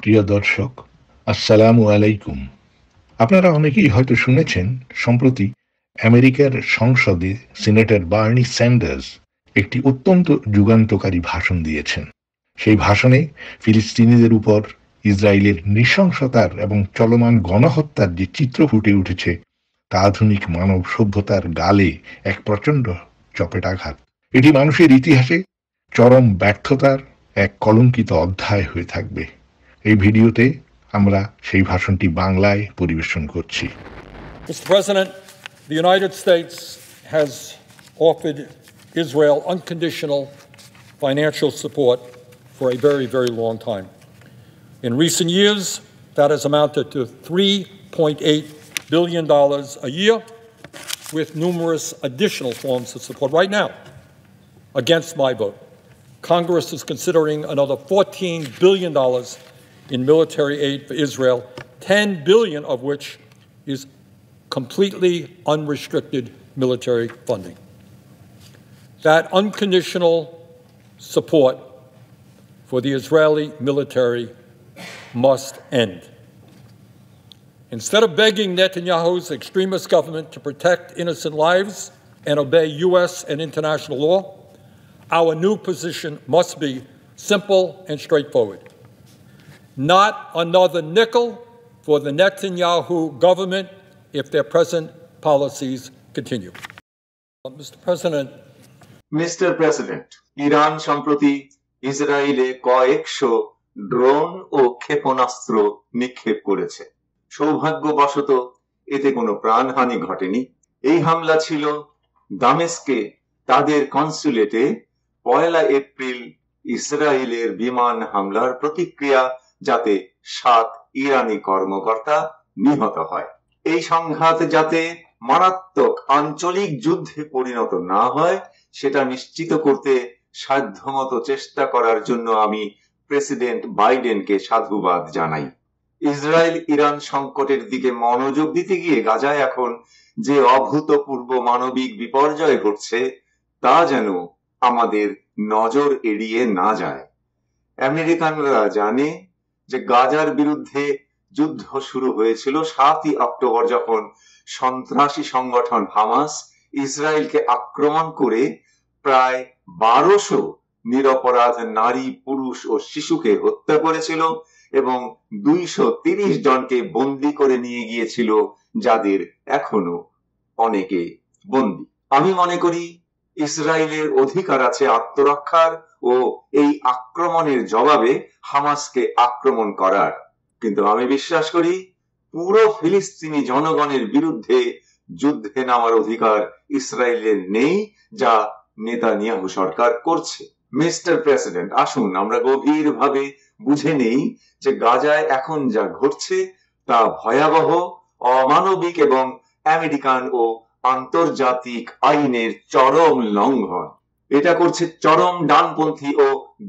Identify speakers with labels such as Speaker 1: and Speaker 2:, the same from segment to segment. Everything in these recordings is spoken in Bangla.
Speaker 1: প্রিয় দর্শক, আসসালামু আলাইকুম। আপনারা অনেকেই হয়তো শুনেছেন, সম্প্রতি আমেরিকার সংসদে সিনেটর বার্নি স্যান্ডার্স একটি অত্যন্ত যুগান্তকারী ভাষণ দিয়েছেন। সেই ভাষণে ফিলিস্তিনিদের উপর ইসরায়েলের নৃশংসতার এবং চলমান গণহত্যার যে চিত্র ফুটে উঠেছে, তা আধুনিক মানব সভ্যতার গালে এক প্রচণ্ড চপেটাঘাত। এটি মানুষের ইতিহাসে চরম ব্যর্থতার এক কলঙ্কিত অধ্যায় হয়ে থাকবে। এই ভিডিওতে আমরা সেই ভাষণটি বাংলায় পরিবেশন করছি।
Speaker 2: Mr. President, the United States has offered Israel unconditional financial support for a very, very long time. In recent years, that has amounted to $3.8 billion a year, with numerous additional forms of support. Right now, against my vote, Congress is considering another $14 billion in military aid for Israel, $10 billion of which is completely unrestricted military funding. That unconditional support for the Israeli military must end. Instead of begging Netanyahu's extremist government to protect innocent lives and obey U.S. and international law, our new position must be simple and straightforward. Not another nickel for the Netanyahu government if their present policies continue.
Speaker 3: Mr. President, Iran সম্প্রতি ইসরায়েলে কয়েকশো ড্রোন ও ক্ষেপণাস্ত্র নিক্ষেপ করেছে। সৌভাগ্যবশত এতে কোনো প্রাণহানি ঘটেনি। এই হামলা ছিল দামেস্কে তাদের কনসুলেটে 1 এপ্রিল ইসরায়েলের বিমান হামলার প্রতিক্রিয়া, যাতে 7 ইরানি কর্মকর্তা নিহত হয়। এই সংঘাত যাতে মারাত্মক আঞ্চলিক যুদ্ধে পরিণত না হয়, সেটা নিশ্চিত করতে সাধ্যমতো চেষ্টা করার জন্য আমি প্রেসিডেন্ট বাইডেনকে সাধুবাদ জানাই। ইসরায়েল ইরান সংকটের দিকে মনোযোগ দিতে গিয়ে গাজায় এখন যে অভূতপূর্ব মানবিক বিপর্যয় ঘটছে, তা যেন আমাদের নজর এড়িয়ে না যায়। আমেরিকানরা জানে যে গাজার বিরুদ্ধে যুদ্ধ শুরু হয়েছিল 7 অক্টোবর, যখন সন্ত্রাসী সংগঠন হামাস ইসরায়েলকে আক্রমণ করে প্রায় 1200 নিরপরাধ নারী, পুরুষ ও শিশুকে হত্যা করেছিল এবং 230 জনকে বন্দী করে নিয়ে গিয়েছিল, যাদের এখনো অনেকে বন্দী। আমি মনে করি ইসরায়েলের অধিকার আছে আত্মরক্ষার ও এই আক্রমণের জবাবে হামাসকে আক্রমণ করার, কিন্তু আমি বিশ্বাস করি পুরো ফিলিস্তিনি জনগণের বিরুদ্ধে যুদ্ধে নামার অধিকার ইসরায়েলের নেই, যা নেতানিয়াহু সরকার করছে। মিস্টার প্রেসিডেন্ট, আসুন আমরা গভীরভাবে বুঝে নেই যে গাজায় এখন যা ঘটছে তা ভয়াবহ, অমানবিক এবং আমেরিকান ও আন্তর্জাতিক আইনের চরম লঙ্ঘন। এটা করছে চরম ডানপন্থী ও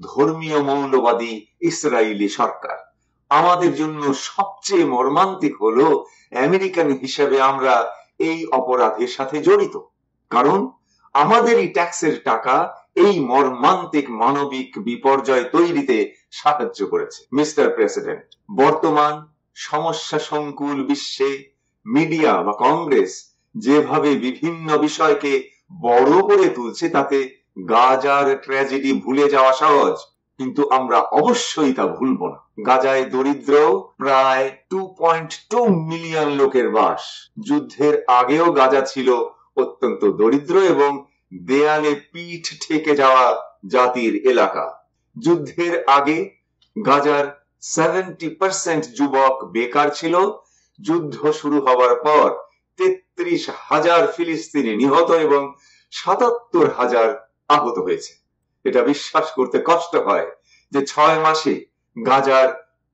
Speaker 3: ধর্মীয় মৌলবাদী ইসরায়েলি সরকার। আমাদের জন্য সবচেয়ে মর্মান্তিক হলো আমেরিকান হিসেবে আমরা এই অপরাধের সাথে জড়িত, কারণ আমাদেরই ট্যাক্সের টাকা এই মর্মান্তিক মানবিক বিপর্যয় তৈরিতে সাহায্য করেছে। মিস্টার প্রেসিডেন্ট, বর্তমান সমস্যা সংকুল বিশ্বে মিডিয়া বা কংগ্রেস যেভাবে বিভিন্ন বিষয়কে বড় করে তুলছে, তাতে গাজার ট্র্যাজেডি ভুলে যাওয়া সহজ, কিন্তু আমরা অবশ্যই তা ভুলব না। গাজায় দরিদ্র প্রায় 2.2 মিলিয়ন লোকের বাস। যুদ্ধের আগেও গাজা ছিল অত্যন্ত দরিদ্র এবং দেয়ালে পিঠ ঠেকে যাওয়া জাতির এলাকা। যুদ্ধের আগে গাজার 70% যুবক বেকার ছিল। যুদ্ধ শুরু হওয়ার পর 33,000 ফিলিস্তিনি নিহত এবং 77,000 আহত হয়েছে। এটা বিশ্বাস করতে কষ্ট হয় যে 6 মাসে গাজার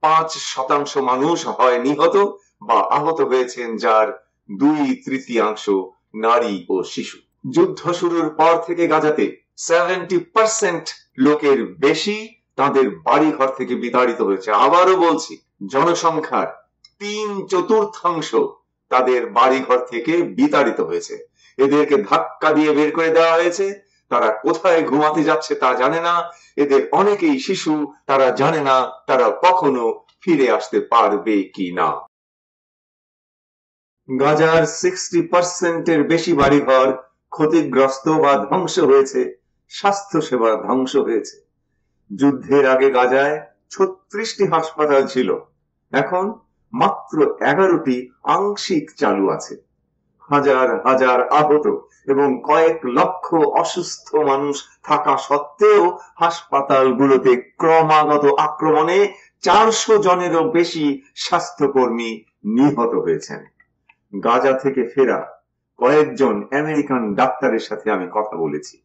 Speaker 3: 5% মানুষ হয় নিহত বা আহত হয়েছেন, যার 2/3 নারী ও শিশু। যুদ্ধ শুরুর পর থেকে গাজাতে 70% লোকের বেশি তাদের বাড়িঘর থেকে বিতাড়িত হয়েছে। আবারও বলছি, জনসংখ্যার 3/4 তাদের বাড়িঘর থেকে বিতাড়িত হয়েছে। এদেরকে ধাক্কা দিয়ে বের করে দেওয়া হয়েছে। তারা কোথায় ঘুমাতে যাচ্ছে তা জানে না। এদের অনেকেই শিশু, তারা জানে না তারা কখনো ফিরে আসতে পারবে কি না। গাজার 60% বেশি বাড়িঘর ক্ষতিগ্রস্ত বা ধ্বংস হয়েছে, স্বাস্থ্যসেবা ধ্বংস হয়েছে। যুদ্ধের আগে গাজায় 36টি হাসপাতাল ছিল, এখন মাত্র 11টি আংশিক চালু আছে। হাজার হাজার আহত এবং কয়েক লক্ষ অসুস্থ মানুষ থাকা সত্ত্বেও হাসপাতালগুলোতে ক্রমাগত আক্রমণে 400 জনেরও বেশি স্বাস্থ্যকর্মী নিহত হয়েছেন। গাজা থেকে ফেরা কয়েকজন আমেরিকান ডাক্তারের সাথে আমি কথা বলেছি।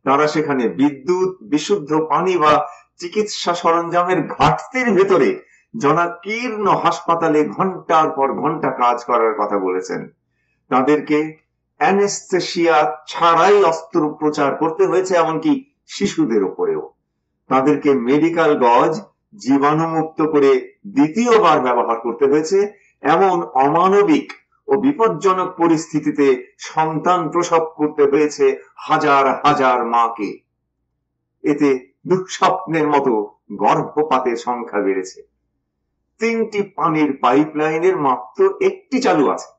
Speaker 3: তারা সেখানে বিদ্যুৎ, বিশুদ্ধ পানি বা চিকিৎসা সরঞ্জামের ঘাটতির ভেতরে জনাকীর্ণ হাসপাতালে ঘন্টার পর ঘন্টা কাজ করার কথা বলেছেন। তাদেরকে অ্যানেস্থেসিয়া ছাড়াই অস্ত্রোপচার করতে হয়েছে, এমনকি শিশুদের উপরেও। তাদেরকে মেডিকেল গজ জীবাণুমুক্ত করে দ্বিতীয়বার ব্যবহার করতে হয়েছে। এমন অমানবিক ও বিপজ্জনক পরিস্থিতিতে সন্তান প্রসব করতে হয়েছে হাজার হাজার মাকে। এতে দুঃস্বপ্নের মতো গর্ভপাতের সংখ্যা বেড়েছে। 3টি পানির পাইপলাইনের মাত্র একটি চালু আছে।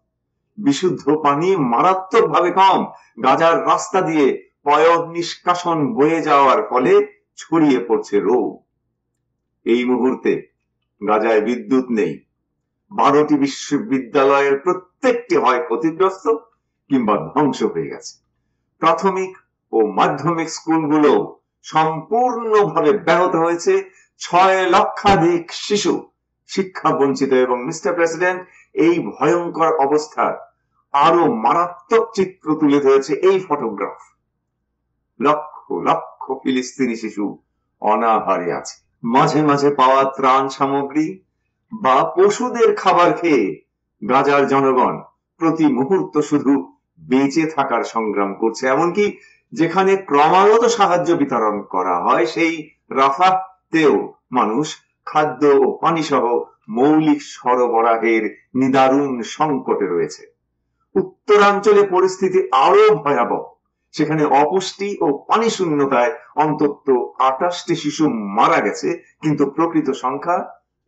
Speaker 3: বিশুদ্ধ পানি মারাত্মকভাবে কম। গাজার রাস্তা দিয়ে পয়ঃ নিষ্কাশন বয়ে যাওয়ার ফলে ছড়িয়ে পড়ছে রোগ। এই মুহূর্তে গাজায় বিদ্যুৎ নেই। 12টি বিশ্ববিদ্যালয়ের প্রত্যেকটি হয় ক্ষতিগ্রস্ত কিংবা ধ্বংস হয়ে গেছে। প্রাথমিক ও মাধ্যমিক স্কুলগুলো সম্পূর্ণভাবে ব্যাহত হয়েছে। 6 লক্ষাধিক শিশু শিক্ষা বঞ্চিত। এবং মিস্টার প্রেসিডেন্ট, এই ভয়ঙ্কর অবস্থার আরো মারাত্মক চিত্র তুলে ধরেছে এই ফটোগ্রাফ। লক্ষ লক্ষ ফিলিস্তিনি শিশু অনাহারে আছে। মাঝে মাঝে পাওয়া ত্রাণ সামগ্রী বা পশুদের খাবার খেয়ে গাজার জনগণ প্রতি মুহূর্ত শুধু বেঁচে থাকার সংগ্রাম করছে। এমনকি যেখানে ক্রমাগত সাহায্য বিতরণ করা হয়, সেই রাফাতেও মানুষ খাদ্য ও পানি সহ মৌলিক সরবরাহের নিদারুণ সংকটে রয়েছে। উত্তরাঞ্চলে পরিস্থিতি আরো ভয়াবহ। সেখানে অপুষ্টি ও পানি শূন্যতায় অন্তত 28টি শিশু মারা গেছে, কিন্তু প্রকৃত সংখ্যা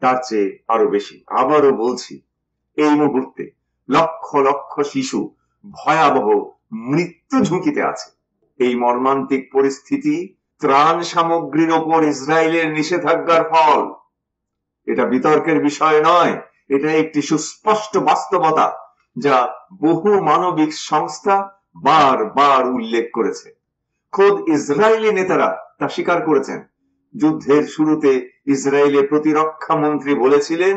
Speaker 3: তার চেয়ে আরো বেশি। আবারও বলছি, এই মুহূর্তে লক্ষ লক্ষ শিশু ভয়াবহ মৃত্যু ঝুঁকিতে আছে। এই মর্মান্তিক পরিস্থিতি ত্রাণ সামগ্রীর ওপর ইসরায়েলের নিষেধাজ্ঞার ফল। এটা বিতর্কের বিষয় নয়, এটা একটি সুস্পষ্ট বাস্তবতা যা বহু মানবিক সংস্থা বারবার উল্লেখ করেছে। খোদ ইসরায়েলি নেতারা তা স্বীকার করেছেন। যুদ্ধের শুরুতে ইসরায়েলের প্রতিরক্ষা মন্ত্রী বলেছিলেন,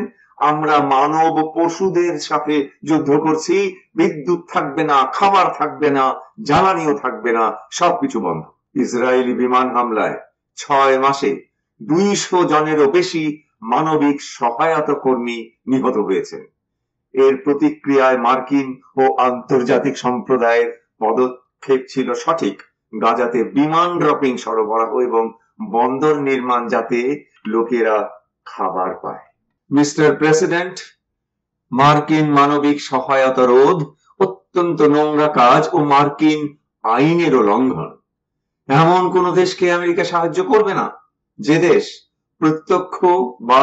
Speaker 3: আমরা মানব পশুদের সাথে যুদ্ধ করছি। বিদ্যুৎ থাকবে না, খাবার থাকবে না, জ্বালানিও থাকবে না, সবকিছু বন্ধ। ইসরায়েলি বিমান হামলায় 6 মাসে 200 জনেরও বেশি মানবিক সহায়তা কর্মী নিহত হয়েছেন। এর প্রতিক্রিয়ায় মার্কিন ও আন্তর্জাতিক সম্প্রদায়ের পদক্ষেপ ছিল সঠিক। গাজাতে বিমান ড্রপিং সরবরাহ এবং বন্দর নির্মাণ, যাতে লোকেরা খাবার পায়। মিস্টার প্রেসিডেন্ট, মার্কিন মানবিক সহায়তা রোধ অত্যন্ত নোংরা কাজ ও মার্কিন আইনেরও লঙ্ঘন। এমন কোন দেশকে আমেরিকা সাহায্য করবে না যে দেশ প্রত্যক্ষ বা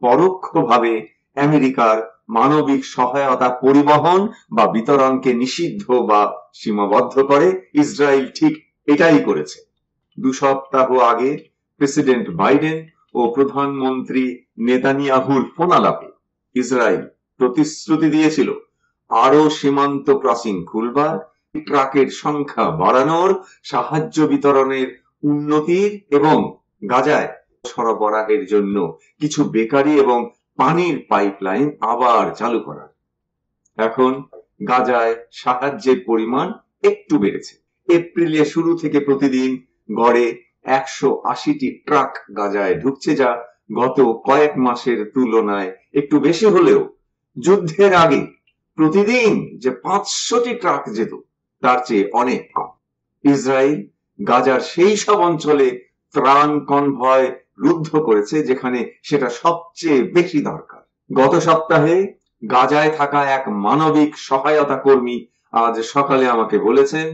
Speaker 3: পরোক্ষভাবে আমেরিকার মানবিক সহায়তা পরিবহন বা বিতরণকে নিষিদ্ধ বা সীমাবদ্ধ করে। ইসরায়েল ঠিক এটাই করেছে। 2 সপ্তাহ আগে প্রেসিডেন্ট বাইডেন ও প্রধানমন্ত্রী নেতানিয়াহুর ফোন আলাপে ইসরায়েল প্রতিশ্রুতি দিয়েছিল আরো সীমান্ত ক্রসিং খুলবার, ট্রাকের সংখ্যা বাড়ানোর, সাহায্য বিতরণের উন্নতির এবং গাজায় সরবরাহের জন্য কিছু বেকারি এবং পানির পাইপলাইন আবার চালু করার। এখন গাজায় সাহায্যের পরিমাণ একটু বেড়েছে। এপ্রিলের শুরু থেকে প্রতিদিন গড়ে 180টি ট্রাক গাজায় ঢুকছে, যা গত কয়েক মাসের তুলনায় একটু বেশি হলেও যুদ্ধের আগে প্রতিদিন যে 500টি ট্রাক যেত তার চেয়ে অনেক কম। ইসরায়েল গাজার সেই সব অঞ্চলে ত্রাণ কনভয় রুদ্ধ করেছে যেখানে সেটা সবচেয়ে বেশি দরকার। গত সপ্তাহে গাজায় থাকা এক মানবিক সহায়তা কর্মী আজ সকালে আমাকে বলেছেন,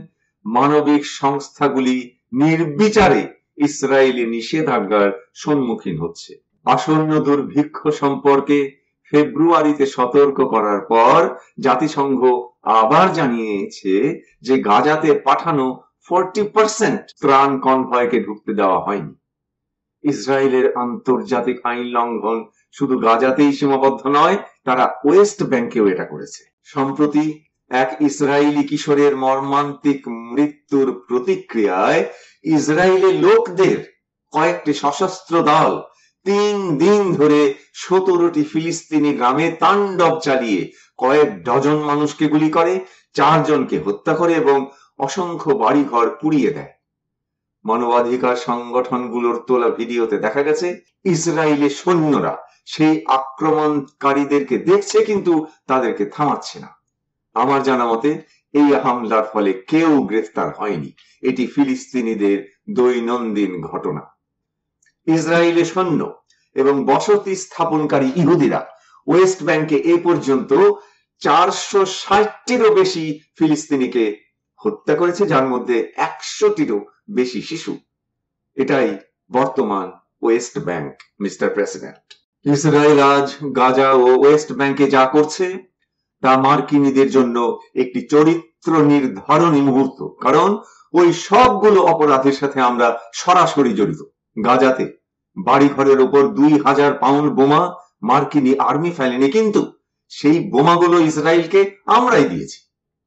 Speaker 3: মানবিক সংস্থাগুলি নির্বিচারে ইসরায়েলি নিষেধাজ্ঞার সম্মুখীন হচ্ছে। আসন্ন দুর্ভিক্ষ সম্পর্কে ফেব্রুয়ারিতে সতর্ক করার পর জাতিসংঘ আবার জানিয়েছে যে গাজাতে পাঠানো 40% ত্রাণ কনভয়কে ঢুকতে দেওয়া হয়নি। ইসরায়েলের আন্তর্জাতিক আইন লঙ্ঘন শুধু গাজাতেই সীমাবদ্ধ নয়, তারা ওয়েস্ট ব্যাংকেও এটা করেছে। সম্প্রতি এক ইসরায়েলি কিশোরের মর্মান্তিক মৃত্যুর প্রতিক্রিয়ায় ইসরায়েলের লোকদের কয়েকটি সশস্ত্র দল 3 দিন ধরে 17টি ফিলিস্তিনি গ্রামে তাণ্ডব চালিয়ে কয়েক ডজন মানুষকে গুলি করে, 4 জনকে হত্যা করে এবং অসংখ্য বাড়িঘর পুড়িয়ে দেয়। মানবাধিকার সংগঠনগুলোর তোলা ভিডিওতে দেখা গেছে ইসরায়েলের সৈন্যরা সেই আক্রমণকারীদেরকে দেখছে কিন্তু তাদেরকে থামাচ্ছে না। আমার জানা মতে এই হামলার ফলে কেউ গ্রেফতার হয়নি। এটি ফিলিস্তিনিদের দৈনন্দিন ঘটনা। ইসরায়েলের সৈন্য এবং বসতি স্থাপনকারী ইহুদিরা ওয়েস্ট ব্যাংকে এ পর্যন্ত 460টিরও বেশি ফিলিস্তিনিকে হত্যা করেছে, যার মধ্যে 100টিরও বেশি শিশু। এটাই বর্তমান West bank, mister president. Israel আজ গাজা ও ওয়েস্ট ব্যাংকে যা করছে তা মার্কিনীদের জন্য একটি চরিত্র নির্ধারণী মুহূর্ত, কারণ ওই সবগুলো অপরাধের সাথে আমরা সরাসরি জড়িত। গাজাতে বাড়িঘরের উপর 2000 পাউন্ড বোমা মার্কিনী আর্মি ফেলেনি, কিন্তু সেই বোমাগুলো ইসরায়েলকে আমরাই দিয়েছি।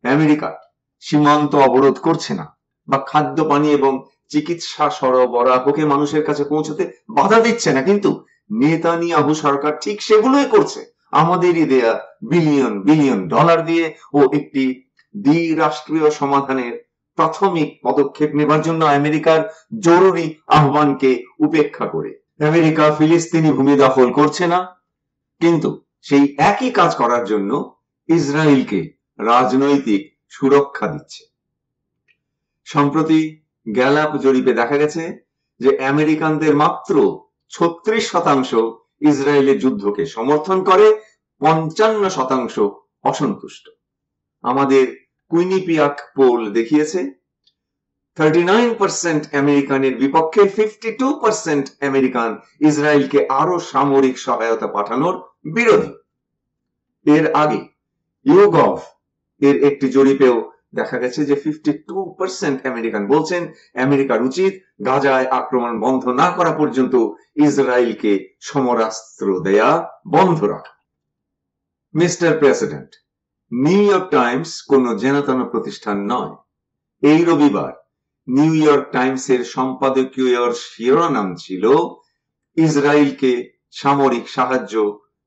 Speaker 3: আমেরিকা সীমান্ত অবরোধ করছে না বা খাদ্য পানি এবং চিকিৎসা সরবরাহকে মানুষের কাছে পৌঁছতে বাধা দিচ্ছে না, কিন্তু নেতানিয়াহু সরকার ঠিক সেগুলোই করছে। আমাদেরই দেয়া বিলিয়ন বিলিয়ন ডলার দিয়ে ও একটি দ্বিরাষ্ট্রীয় সমাধানের প্রাথমিক পদক্ষেপ নেবার জন্য আমেরিকার জরুরি আহ্বানকে উপেক্ষা করে আমেরিকা ফিলিস্তিনি ভূমি দখল করছে না, কিন্তু সেই একই কাজ করার জন্য ইসরায়েলকে রাজনৈতিক সুরক্ষা দিচ্ছে। সম্প্রতি গ্যালাপ জরিপে দেখা গেছে যে আমেরিকানদের মাত্র 36% ইসরায়েলের যুদ্ধকে সমর্থন করে, 55% অসন্তুষ্ট। আমাদের কুইনিপিয়াক পোল দেখিয়েছে 39% আমেরিকানের বিপক্ষে, 52% আমেরিকান ইসরায়েলকে আরো সামরিক সহায়তা পাঠানোর বিরোধী। এর আগে ইউগভ এর একটি জরিপেও দেখা গেছে যে 52% আমেরিকান বলছেন আমেরিকার উচিত গাজায় আক্রমণ বন্ধ না করা পর্যন্ত ইসরায়েলকে সমরাস্ত্র দেয়া বন্ধ রাখা। Mister president, new York Times কোনো যেনতেন প্রতিষ্ঠান নয়। এই রবিবার নিউ ইয়র্ক টাইমসের সম্পাদকীয় শিরোনাম ছিল ইসরায়েলকে সামরিক সাহায্য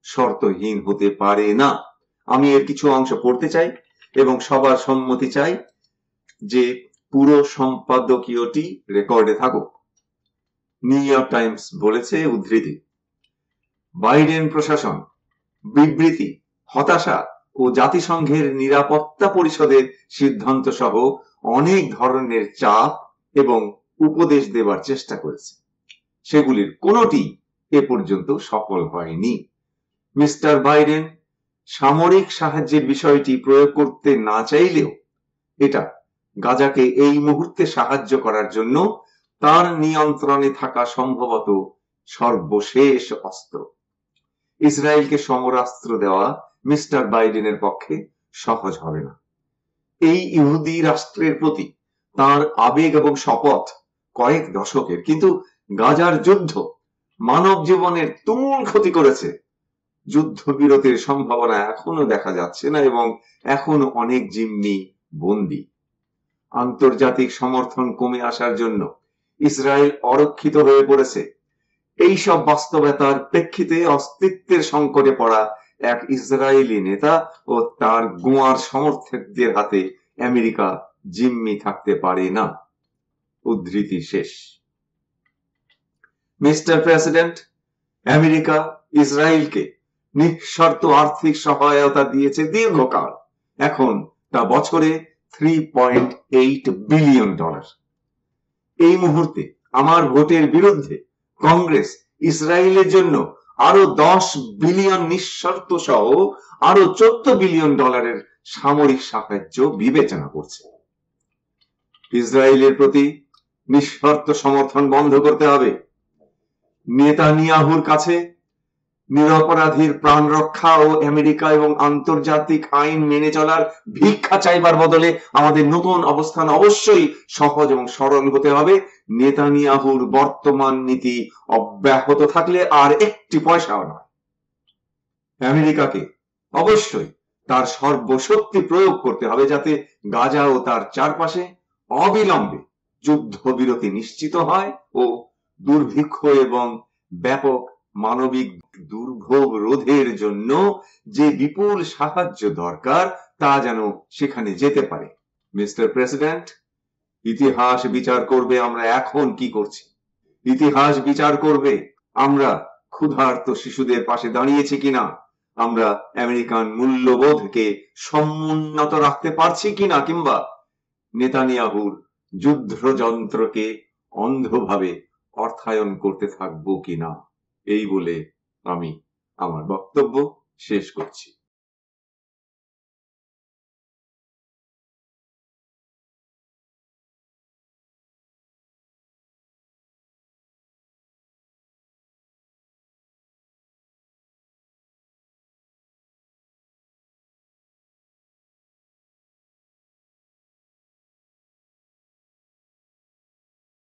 Speaker 3: শর্তহীন হতে পারে না। আমি এর কিছু অংশ পড়তে চাই এবং সবার সম্মতি চাই যে পুরো সম্পাদকীয়টি রেকর্ডে থাকুক। নিউ ইয়র্ক টাইমস বলেছে, উদ্ধৃতি, বাইডেন প্রশাসন বিবৃতি, হতাশা ও জাতিসংঘের নিরাপত্তা পরিষদের সিদ্ধান্ত সহ অনেক ধরনের চাপ এবং উপদেশ দেবার চেষ্টা করেছে, সেগুলির কোনোটি এ পর্যন্ত সফল হয়নি। মিস্টার বাইডেন সামরিক সাহায্যের বিষয়টি প্রয়োগ করতে না চাইলেও এটা গাজাকে এই মুহূর্তে সাহায্য করার জন্য তার নিয়ন্ত্রণে থাকা সম্ভবত সর্বশেষ অস্ত্র। ইসরায়েলকে সমরাস্ত্র দেওয়া মিস্টার বাইডেনের পক্ষে সহজ হবে না। এই ইহুদি রাষ্ট্রের প্রতি তার আবেগ এবং শপথ কয়েক দশকের, কিন্তু গাজার যুদ্ধ মানব জীবনের তুমুল ক্ষতি করেছে। যুদ্ধবিরতির সম্ভাবনা এখনো দেখা যাচ্ছে না এবং এখনো অনেক জিম্মি বন্দী। আন্তর্জাতিক সমর্থন কমে আসার জন্য ইসরায়েল অরক্ষিত হয়ে পড়েছে। এই সব বাস্তবতার প্রেক্ষিতে অস্তিত্বের সংকটে পড়া এক ইসরায়েলি নেতা ও তার গোঁয়ার সমর্থকদের হাতে আমেরিকা জিম্মি থাকতে পারে না। উদ্ধৃতি শেষ। মিস্টার প্রেসিডেন্ট, আমেরিকা ইসরায়েলকে নিঃশর্ত আর্থিক সহায়তা দিয়েছে দীর্ঘকাল, এখন তা বছরে $3.8 বিলিয়ন। এই মুহূর্তে আমার ভোটের বিরুদ্ধে কংগ্রেস ইসরায়েলের জন্য আরো $10 বিলিয়ন নিঃশর্ত সহ আরো $14 বিলিয়ন সামরিক সাহায্য বিবেচনা করছে। ইসরায়েলের প্রতি নিঃশর্ত সমর্থন বন্ধ করতে হবে। নেতানিয়াহুর কাছে নিরপরাধীর প্রাণ রক্ষা ও আমেরিকা এবং আন্তর্জাতিক আইন মেনে চলার ভিক্ষা চাইবার বদলে আমাদের নতুন অবস্থান অবশ্যই সহজ এবং সরল হতে হবে। নেতানিয়াহুর বর্তমান নীতি অব্যাহত থাকলে আর একটি পয়সাও নয়। আমেরিকাকে অবশ্যই তার সর্বশক্তি প্রয়োগ করতে হবে যাতে গাজা ও তার চারপাশে অবিলম্বে যুদ্ধবিরতি নিশ্চিত হয় ও দুর্ভিক্ষ এবং ব্যাপক মানবিক দুর্ভোগ রোধের জন্য যে বিপুল সাহায্য দরকার তা যেন সেখানে যেতে পারে। মিস্টার প্রেসিডেন্ট, ইতিহাস বিচার করবে আমরা এখন কি করছি। ইতিহাস বিচার করবে আমরা ক্ষুধার্ত শিশুদের পাশে দাঁড়িয়েছি কিনা, আমরা আমেরিকান মূল্যবোধকে সমুন্নত রাখতে পারছি কিনা, কিংবা নেতানিয়াহুর যুদ্ধযন্ত্রকে অন্ধভাবে অর্থায়ন করতে থাকবো কিনা। এই বলে আমি আমার বক্তব্য শেষ করছি।